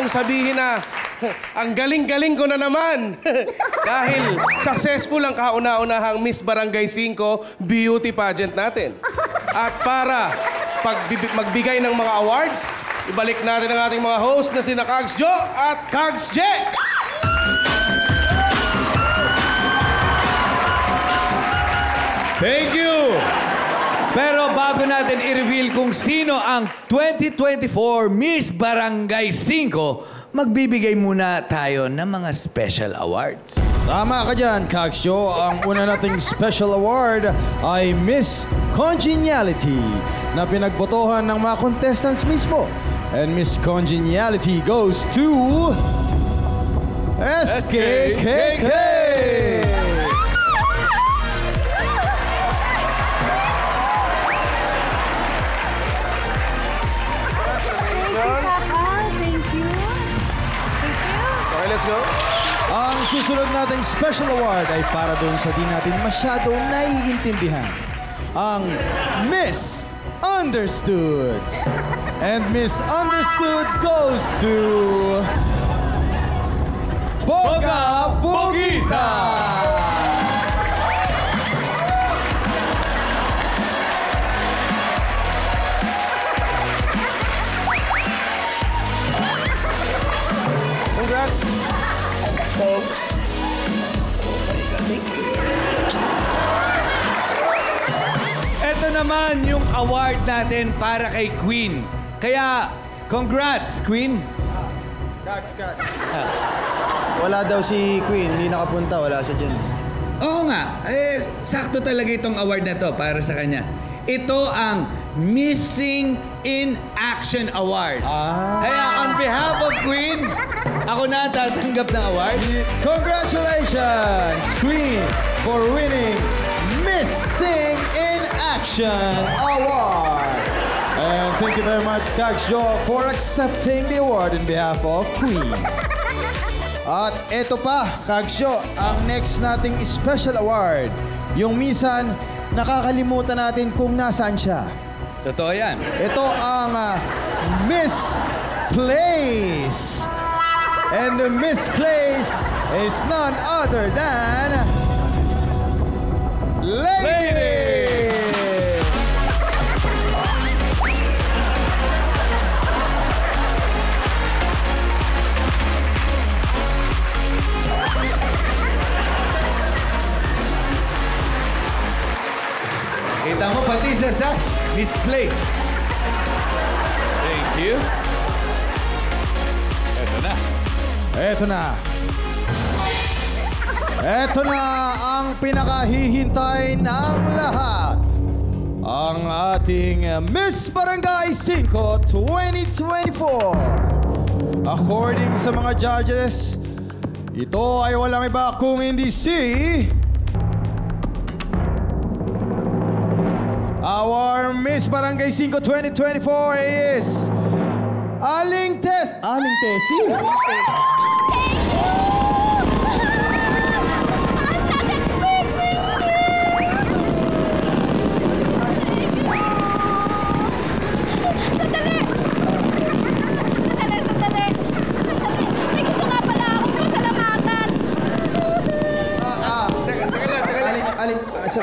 sabihin na ang galing-galing ko na naman. Dahil successful ang kauna-unahang Miss Barangay 5 beauty pageant natin. At para magbigay ng mga awards, ibalik natin ang ating mga host na sina Kags Jo at Kags Je. Thank you! Pero bago natin i-reveal kung sino ang 2024 Miss Barangay 5, magbibigay muna tayo ng mga special awards. Tama ka dyan, Kags Jo. Ang una nating special award ay Miss Congeniality na pinagbotohan ng mga contestants mismo. And Miss Congeniality goes to... SKKK! Let's go. Ang susunod nating special award ay para doon sa di natin masyadong naiintindihan. Ang Miss Understood. And Miss Understood goes to... Boga Bogita! Congrats, folks. Ito naman yung award natin para kay Queen. Kaya, congrats, Queen. Kags. Wala daw si Queen, hindi nakapunta, wala siya dyan. Oo nga, sakto talaga itong award na to para sa kanya. Ito ang Missing in Action Award. Kaya on behalf of Queen, ako na tatanggap ng award. Congratulations, Queen, for winning Missing in Action Award. And thank you very much, Kags Jo, for accepting the award in behalf of Queen. At eto pa, Kags Jo, ang next nating special award. Yung minsan, nakakalimutan natin kung nasaan siya. Totoo yan. Ito ang Miss Place. And the Miss Place is none other than... Lady! Kita mo pati sa sash, misplaced. Thank you. Ito na. Ito na. Ito na ang pinakahihintay ng lahat. Ang ating Miss Barangay 5 2024. According sa mga judges, ito ay walang iba kung hindi si... Our Miss Barangay 5 2024 is... Aling Tessie.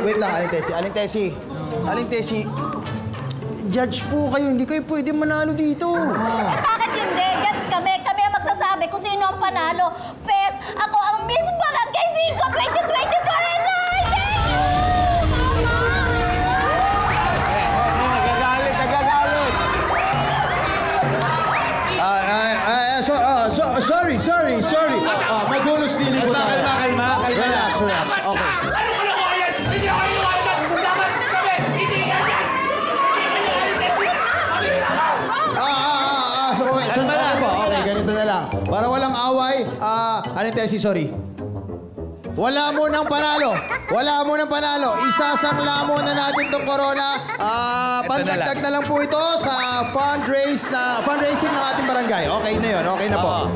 Wait lang, Aling Tessie. Judge po kayo, hindi kayo pwede manalo dito. Bakit hindi? Judge kami. Kami ang magsasabi kung sino ang panalo. Pes, ako ang Miss Barangay 5 2024 and I thank you! Sorry. Mag-bonus stealing po tayo. Kalma. Relax. Okay. Okay, ganito na lang. Para walang away, Aling Tessie, sorry. Wala mo nang panalo. Isasangla muna natin itong corona. Pandagdag na lang po ito sa fundraising ng ating barangay. Okay na yun. Okay na po.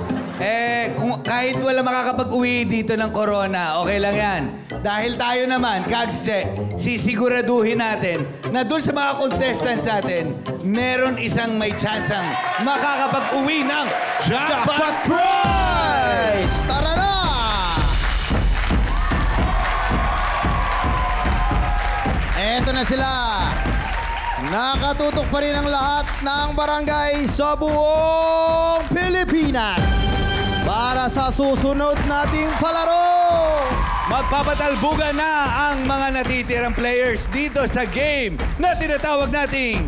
Kahit wala makakapag-uwi dito ng corona, okay lang yan. Dahil tayo naman, Kags Che, sisiguraduhin natin na doon sa mga contestants natin, meron isang may chansang makakapag-uwi ng Jackpot Prize! Tara na! Eto na sila. Nakatutok pa rin ang lahat ng barangay sa buong Pilipinas para sa susunod nating palaro. Magpapatalbugan na ang mga natitirang players dito sa game na tinatawag nating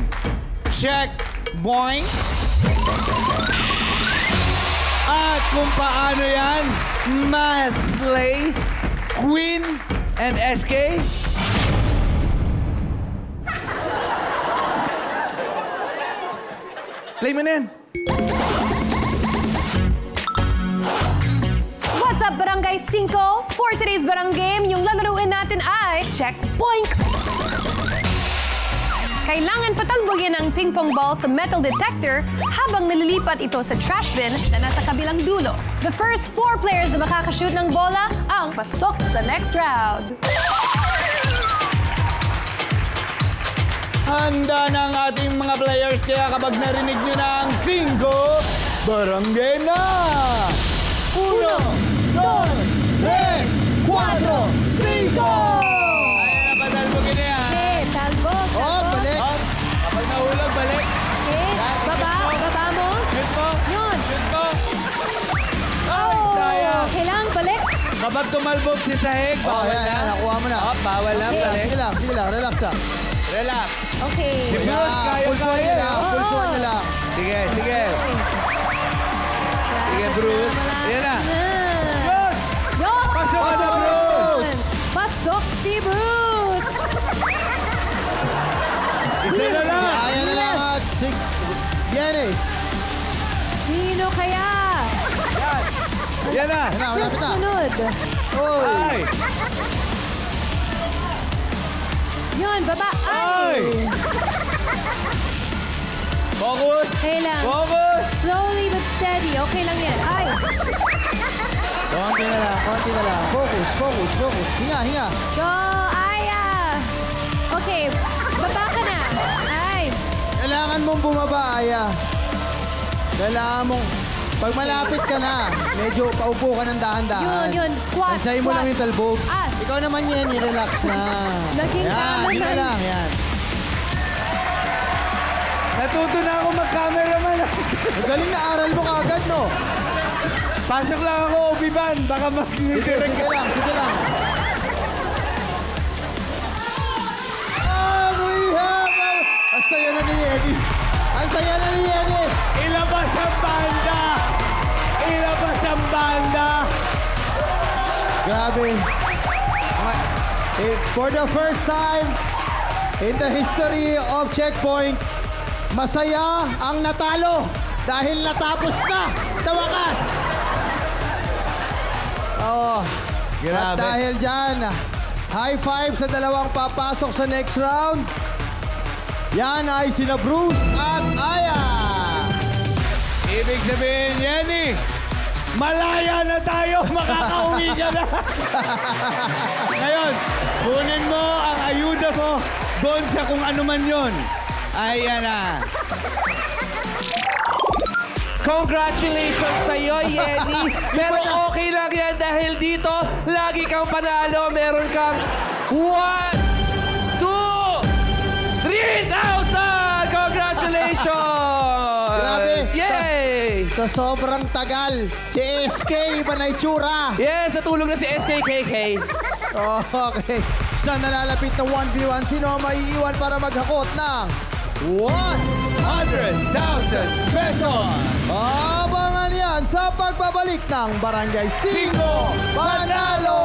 Checkpoint. At kung paano yan, Maslay, Queen, and SK. Play mo na yan. What's up, Barangay 5? For today's barang game, yung lalaruin natin ay Checkpoint! Kailangan patalbogin ang ping-pong ball sa metal detector habang nalilipat ito sa trash bin na nasa kabilang dulo. The first 4 players na makakashoot ng bola ang pasok sa next round. Handa na ang ating mga players, kaya kapag narinig nyo na ang 5, barang game na! 1, 2, 3, 4, 5! Ayan na, patalbogin na yan. Okay, talbog, Oh, talbog. balik. Kapag nahulog, balik. Okay, baba mo. Shoot mo. Yun. Shoot mo. Ay, Oh, sayang. kailangan balik. Kapag tumalbog si Sahig, Oh, bawal yan, yan. na. Nakuha mo na. Oh, bawal na, balik. Sige lang. Relax lang. Relax. Okay. Si Bruce, kaya. Pulsuan nyo lang. Oo. Pulsuan nyo lang. Sige, sige. Sige, Bruce. Ayan na. Yun! Yun! Pasok ka na, Bruce! Pasok si Bruce! Isa na lang. Ayan na lang at yan eh. Sino kaya? Yan na. Malapit na. Susunod. Oy. Ay! Yun, baba. Ay! Ay! Focus! Okay lang. Focus! Slowly but steady. Okay lang yan. Ay! Konti na lang. Focus. Hinga. Go, Aya! Okay, baba ka na. Ay! Kailangan mong bumaba, Aya. Kailangan mong... Pag malapit ka na, medyo paupo ka ng dahan-dahan. Yun. Squat. Ansayin mo squat. lang yung talbog. Ah. Ikaw naman yan, i-relax na. Naging yan, tama yun na man. lang, yan. Natuto na ako mag-cameraman. Magaling na aral mo kaagad, no? Pasok lang ako, Obi-Ban. Baka Sige lang. We have... Ang saya na ni Eddie. Ilabas ang banda! Grabe. For the first time in the history of Checkpoint, masaya ang natalo dahil natapos na sa wakas. Oh, at Grabe. dahil dyan, high five sa dalawang papasok sa next round. Yan ay sina Bruce at Aya. Ibig sabihin, Yenny, malaya na tayo, makakauwi ka na. Ngayon, kunin mo ang ayuda mo doon sa kung ano man yun. Ayan na. Congratulations sa'yo, Yenny. Pero okay lang yan dahil dito, lagi kang panalo. Meron kang 1, 2, 3,000! Congratulations! Grabe. Yay! Sa sobrang tagal, si SK iba na itsura. Yes, natulong na si SKKK. Okay. Sa nalalapit na 1v1, sino ang maiiwan para maghakot ng 100,000 pesos? Abangan yan sa pagbabalik ng Barangay 5 Panalo!